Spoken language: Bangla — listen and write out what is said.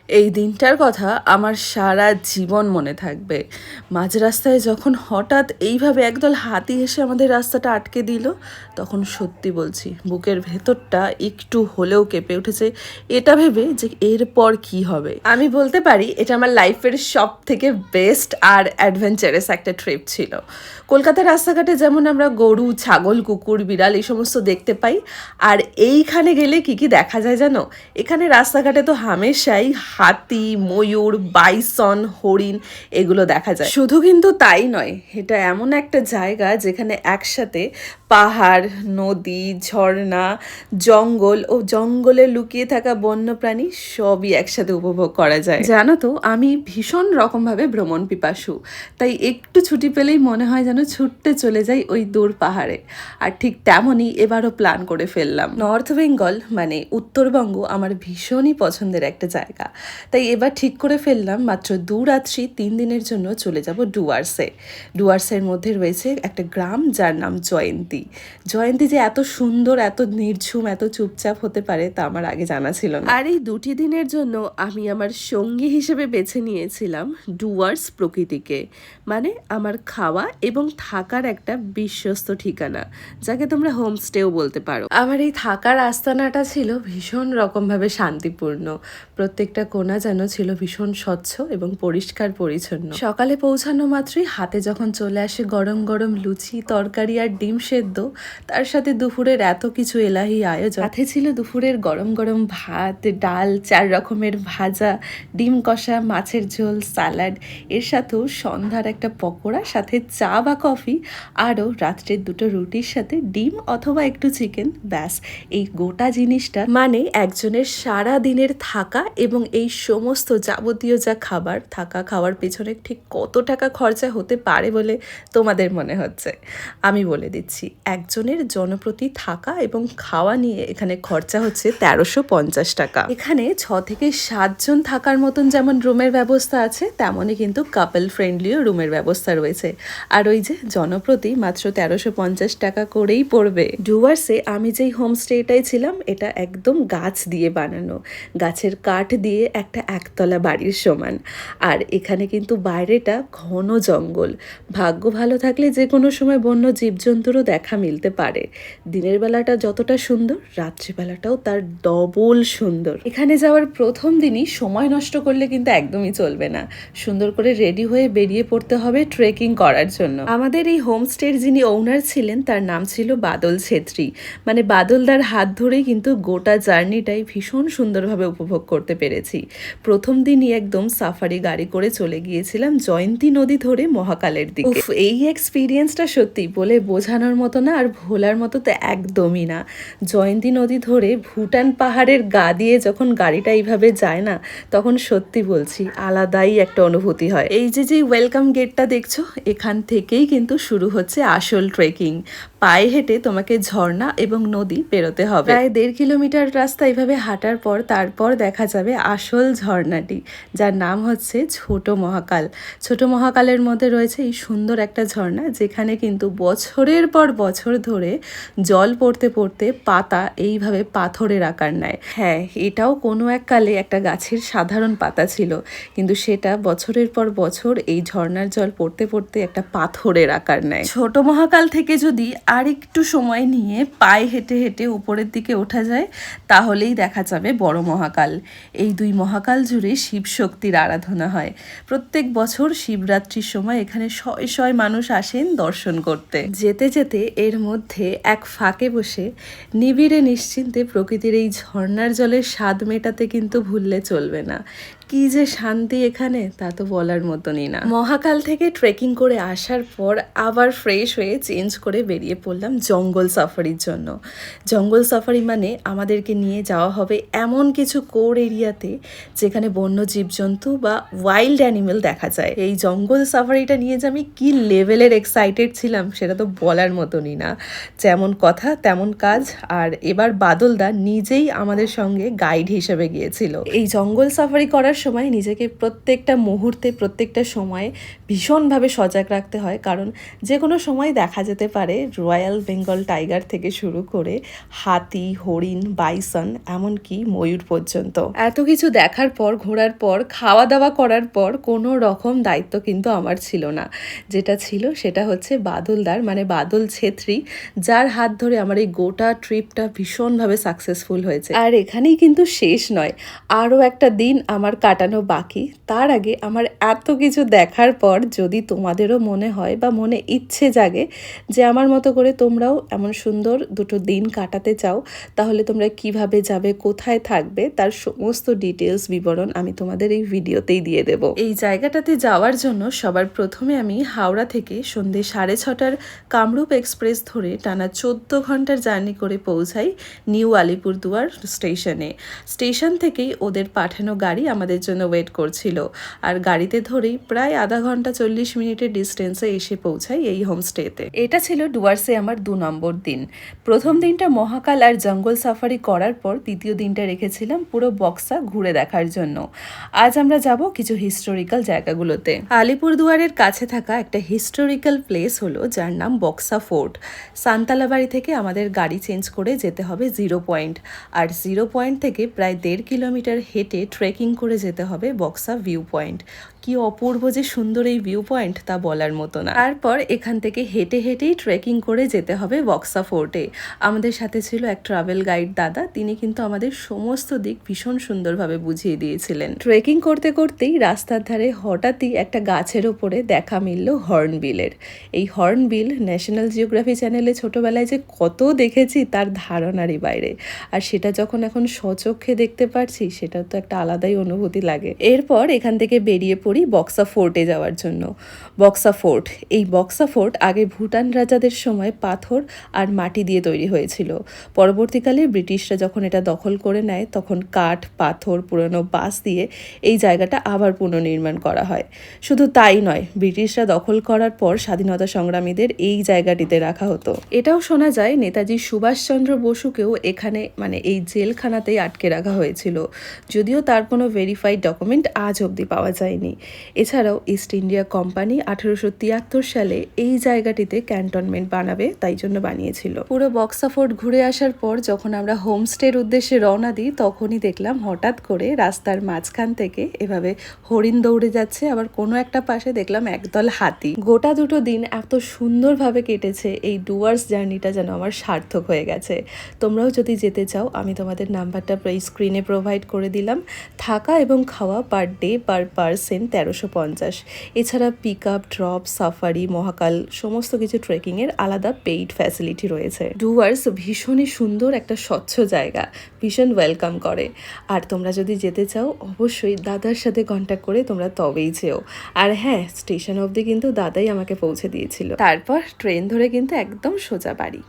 এই দিনটার কথা আমার সারা জীবন মনে থাকবে। মাঝ রাস্তায় যখন হঠাৎ এইভাবে একদল হাতি এসে আমাদের রাস্তাটা আটকে দিল, তখন সত্যি বলছি বুকের ভেতরটা একটু হলেও কেঁপে উঠেছে, এটা ভেবে যে এরপর কি হবে। আমি বলতে পারি এটা আমার লাইফের সব থেকে বেস্ট আর অ্যাডভেঞ্চারাস একটা ট্রিপ ছিল। কলকাতার রাস্তাঘাটে যেমন আমরা গরু, ছাগল, কুকুর, বিড়াল এই সমস্ত দেখতে পাই, আর এইখানে গেলে কি কি দেখা যায় জানো? এখানে রাস্তাঘাটে তো হামেশাই হাতি, ময়ূর, বাইসন, হরিণ এগুলো দেখা যায়। শুধু কিন্তু তাই নয়, এটা এমন একটা জায়গা যেখানে একসাথে পাহাড়, নদী, ঝর্ণা, জঙ্গল ও জঙ্গলে লুকিয়ে থাকা বন্যপ্রাণী সবই একসাথে উপভোগ করা যায়। জানো তো, আমি ভীষণ রকমভাবে ভ্রমণ পিপাসু, তাই একটু ছুটি পেলেই মনে হয় যেন ছুটতে চলে যাই ওই দূর পাহাড়ে। আর ঠিক তেমনই এবারও প্ল্যান করে ফেললাম। নর্থ বেঙ্গল মানে উত্তরবঙ্গ আমার ভীষণই পছন্দের একটা জায়গা, তাই এবার ঠিক করে ফেললাম মাত্র 2 রাত্রি 3 দিনের জন্য চলে যাব ডুয়ার্সে। ডুয়ার্সের মধ্যে রয়েছে একটা গ্রাম যার নাম জয়ন্তী। জয়ন্তী যে এত সুন্দর, এত নির্ঝুম, এত চুপচাপ হতে পারে তা আমার আগে জানা ছিল না। আর এই 2টি দিনের জন্য আমি আমার সঙ্গী হিসেবে বেছে নিয়েছিলাম ডুয়ার্স প্রকৃতিকে, মানে আমার খাওয়া এবং থাকার একটা বিশ্বস্ত ঠিকানা, যাকে তোমরা হোমস্টেও বলতে পারো। আমার এই থাকার আস্তানাটা ছিল ভীষণ রকমভাবে শান্তিপূর্ণ। প্রত্যেকটা কোণা যেন ছিল ভীষণ স্বচ্ছ এবং পরিষ্কার পরিচ্ছন্ন। সকালে পৌঁছানো মাত্রই হাতে যখন চলে আসে গরম গরম লুচি, তরকারি আর ডিম সেদ্ধ, তার সাথে দুপুরের এত কিছু এলাহি আয়োজন। সাথে ছিল দুপুরের গরম গরম ভাত, ডাল, 4 রকমের ভাজা, ডিম কষা, মাছের ঝোল, সালাড, এর সাথেও সন্ধ্যার একটা পকোড়া, সাথে চা বা কফি, আরও রাত্রের 2টো রুটির সাথে ডিম অথবা একটু চিকেন। ব্যাস, এই গোটা জিনিসটা মানে একজনের সারা দিনের থাকা এবং এই সমস্ত যাবতীয় যা খাবার, থাকা খাওয়ার পেছনে ঠিক কত টাকা খরচা হতে পারে বলে তোমাদের মনে হচ্ছে? আমি বলে দিচ্ছি, একজনের জনপ্রতি থাকা এবং খাওয়া নিয়ে এখানে খরচা হচ্ছে 1350 টাকা। এখানে 6 থেকে 7 জন থাকার মতন যেমন রুমের ব্যবস্থা আছে, তেমনই কিন্তু কাপল ফ্রেন্ডলিও রুমের ব্যবস্থা রয়েছে। আর ওই যে জনপ্রতি মাত্র 1350 টাকা করেই পড়বে। ডুয়ার্সে আমি যেই হোমস্টেটাই ছিলাম, এটা একদম গাছ দিয়ে বানানো, গাছের কাঠ দিয়ে একটা একতলা বাড়ির সমান। আর এখানে কিন্তু বাইরেটা ঘন জঙ্গল। ভাগ্য ভালো থাকলে যে কোনো সময় বন্য জীবজন্তুরও দেখা মিলতে পারে। দিনের বেলাটা যতটা সুন্দর, রাত্রিবেলাটাও তার ডবল সুন্দর। এখানে যাওয়ার প্রথম দিনই সময় নষ্ট করলে কিন্তু একদমই চলবে না। সুন্দর করে রেডি হয়ে বেরিয়ে পড়তে হবে ট্রেকিং করার জন্য। আমাদের এই হোমস্টের যিনি ওনার ছিলেন, তার নাম ছিল বাদল ছেত্রী। মানে বাদলদার হাত ধরেই কিন্তু গোটা জার্নিটাই ভীষণ সুন্দরভাবে উপভোগ করতে পেরেছি। প্রথম দিনই একদম সাফারি গাড়ি করে চলে গিয়েছিলাম জয়ন্তী নদী ধরে মহাকালের দিকে। এই এক্সপিরিয়েন্সটা সত্যি বলে বোঝানোর মতো না, আর ভোলার মতো তো একদমই না। জয়ন্তী নদী ধরে ভুটান পাহাড়ের গা দিয়ে যখন গাড়িটা এইভাবে যায় না, তখন সত্যি বলছি আলাদাই একটা অনুভূতি হয়। এই যে ওয়েলকাম গেটটা দেখছো, এখান থেকেই কিন্তু শুরু হচ্ছে আসল ট্রেকিং। পায়ে হেঁটে তোমাকে ঝর্ণা এবং নদী পেরোতে হবে। প্রায় 1.5 কিলোমিটার রাস্তা এইভাবে হাঁটার পর তারপর দেখা যাবে আসল ঝর্ণাটি, যার নাম হচ্ছে ছোট মহাকাল। ছোট মহাকালের মধ্যে রয়েছে এই সুন্দর একটা ঝর্ণা, যেখানে কিন্তু বছরের পর বছর ধরে জল পড়তে পড়তে পাতা এইভাবে পাথরের আকার নেয়। হ্যাঁ, এটাও কোনো এক কালে একটা গাছের সাধারণ পাতা ছিল, কিন্তু সেটা বছরের পর বছর এই ঝর্ণার জল পড়তে পড়তে একটা পাথরের আকার নেয়। ছোট মহাকাল থেকে যদি আর একটু সময় নিয়ে পায়ে হেঁটে হেঁটে উপরের দিকে ওঠা যায়, তাহলেই দেখা যাবে বড় মহাকাল। এই 2 মহাকাল জুড়ে শিব শক্তির আরাধনা হয়। প্রত্যেক বছর শিবরাত্রির সময় এখানে শয়ে শয়ে মানুষ আসেন দর্শন করতে। যেতে যেতে এর মধ্যে এক ফাঁকে বসে নিবিড়ে নিশ্চিন্তে প্রকৃতির এই ঝর্ণার জলের স্বাদ মেটাতে কিন্তু ভুললে চলবে না। কি যে শান্তি এখানে, তা তো বলার মতনই না। মহাকাল থেকে ট্রেকিং করে আসার পর আবার ফ্রেশ হয়ে চেঞ্জ করে বেরিয়ে পড়লাম জঙ্গল সাফারির জন্য। জঙ্গল সাফারি মানে আমাদেরকে নিয়ে যাওয়া হবে এমন কিছু কোর এরিয়াতে যেখানে বন্য জীবজন্তু বা ওয়াইল্ড অ্যানিমেল দেখা যায়। এই জঙ্গল সাফারিটা নিয়ে যে আমি কি লেভেলের এক্সাইটেড ছিলাম সেটা তো বলার মতনই না। যেমন কথা তেমন কাজ। আর এবার বাদলদা নিজেই আমাদের সঙ্গে গাইড হিসেবে গিয়েছিল। এই জঙ্গল সাফারি করার সময় নিজেকে প্রত্যেকটা মুহূর্তে প্রত্যেকটা সময়ে ভীষণভাবে সজাগ রাখতে হয়, কারণ যে কোনো সময় দেখা যেতে পারে রয়্যাল বেঙ্গল টাইগার থেকে শুরু করে হাতি, হরিণ, বাইসন, এমনকি ময়ূর পর্যন্ত। এত কিছু দেখার পর, ঘোরার পর, খাওয়া দাওয়া করার পর কোনো রকম দায়িত্ব কিন্তু আমার ছিল না। যেটা ছিল সেটা হচ্ছে বাদলদার, মানে বাদল ছেত্রী, যার হাত ধরে আমার এই গোটা ট্রিপটা ভীষণভাবে সাকসেসফুল হয়েছে। আর এখানেই কিন্তু শেষ নয়, আরও একটা দিন আমার কাটানো বাকি। তার আগে আমার এত কিছু দেখার পর যদি তোমাদেরও মনে হয় বা মনে ইচ্ছে জাগে যে আমার মতো করে তোমরাও এমন সুন্দর দুটো দিন কাটাতে চাও, তাহলে তোমরা কিভাবে যাবে, কোথায় থাকবে, তার সমস্ত ডিটেলস বিবরণ আমি তোমাদের এই ভিডিওতেই দিয়ে দেব। এই জায়গাটাতে যাওয়ার জন্য সবার প্রথমে আমি হাওড়া থেকে সন্ধ্যে 6:30টার কামরূপ এক্সপ্রেস ধরে টানা 14 ঘন্টার জার্নি করে পৌঁছাই নিউ আলিপুরদুয়ার স্টেশনে। স্টেশন থেকেই ওদের পাঠানো গাড়ি আমাদের জন্য ওয়েট করছিল, আর গাড়িতে ধরেই প্রায় আধা ঘন্টা 40 মিনিটের ডিস্টেন্সে এসে পৌঁছাই এই হোমস্টেতে। এটা ছিল ডুয়ার্সে আমার 2 নম্বর দিন। প্রথম দিনটা মহাকাল আর জঙ্গল সাফারি করার পর দ্বিতীয় দিনটা রেখেছিলাম পুরো বক্সা ঘুরে দেখার জন্য। আজ আমরা যাব কিছু হিস্টোরিক্যাল জায়গাগুলোতে। আলিপুরদুয়ারের কাছে থাকা একটা হিস্টোরিক্যাল প্লেস হলো যার নাম বক্সা ফোর্ট। সান্তালাবাড়ি থেকে আমাদের গাড়ি চেঞ্জ করে যেতে হবে 0 পয়েন্ট, আর 0 পয়েন্ট থেকে প্রায় 1.5 কিলোমিটার হেঁটে ট্রেকিং করে যেতে হবে বক্সা ভিউ পয়েন্ট। কি অপূর্ব যে সুন্দর এই ভিউ পয়েন্ট, তা বলার মতো না। তারপর এখান থেকে হেঁটে হেঁটেই ট্রেকিং করে যেতে হবে বক্সা ফোর্টে। আমাদের সাথে ছিল এক ট্রাভেল গাইড দাদা, তিনি কিন্তু আমাদের সমস্ত দিক ভীষণ সুন্দরভাবে বুঝিয়ে দিয়েছিলেন। ট্রেকিং করতে করতেই রাস্তার ধারে হঠাৎই একটা গাছের ওপরে দেখা মিলল হর্নবিলের। এই হর্নবিল ন্যাশনাল জিওগ্রাফি চ্যানেলে ছোটবেলায় যে কত দেখেছি তার ধারণারই বাইরে, আর সেটা যখন এখন স্বচক্ষে দেখতে পারছি সেটা তো একটা আলাদাই অনুভূতি লাগে। এরপর এখান থেকে বেরিয়ে পড়ি বক্সা ফোর্টে যাওয়ার জন্য। বক্সা ফোর্ট, এই বক্সা ফোর্ট আগে ভুটান রাজাদের সময় পাথর আর মাটি দিয়ে তৈরি হয়েছিল। পরবর্তীকালে ব্রিটিশরা যখন এটা দখল করে নেয় তখন কাঠ, পাথর, পুরনো বাঁশ দিয়ে এই জায়গাটা আবার পুনর্নির্মাণ করা হয়। শুধু তাই নয়, ব্রিটিশরা দখল করার পর স্বাধীনতা সংগ্রামীদের এই জায়গাটিতে রাখা হতো। এটাও শোনা যায় নেতাজি সুভাষচন্দ্র বসুকেও এখানে, মানে এই জেলখানাতেই আটকে রাখা হয়েছিল, যদিও তার কোনো ভেরিফাইড ডকুমেন্ট আজ অবধি পাওয়া যায়নি। এছাড়াও ইস্ট ইন্ডিয়া কোম্পানি 1873 সালে এই জায়গাটিতে ক্যান্টনমেন্ট বানাবে, তাই জন্য বানিয়েছিল। পুরো বক্সা ফোর্ট ঘুরে আসার পর যখন আমরা হোমস্টের উদ্দেশ্যে রওনা দিই, তখনই দেখলাম হঠাৎ করে রাস্তার মাঝখান থেকে এভাবে হরিণ দৌড়ে যাচ্ছে, আবার কোনো একটা পাশে দেখলাম একদল হাতি। গোটা দুটো দিন এত সুন্দরভাবে কেটেছে, এই ডুয়ার্স জার্নিটা যেন আমার সার্থক হয়ে গেছে। তোমরাও যদি যেতে চাও, আমি তোমাদের নাম্বারটা স্ক্রিনে প্রোভাইড করে দিলাম। থাকা এবং খাওয়া পার ডে পার পারসন 1350। এছাড়া পিক আপ, ড্রপ, সাফারি, মহাকাল সমস্ত কিছু ট্রেকিংয়ের আলাদা পেইড ফ্যাসিলিটি রয়েছে। ডুয়ার্স ভীষণই সুন্দর একটা স্বচ্ছ জায়গা, ভীষণ ওয়েলকাম করে। আর তোমরা যদি যেতে চাও অবশ্যই দাদার সাথে কন্ট্যাক্ট করে তোমরা তবেই যেও। আর হ্যাঁ, স্টেশন অবধি কিন্তু দাদাই আমাকে পৌঁছে দিয়েছিল। তারপর ট্রেন ধরে কিন্তু একদম সোজা বাড়ি।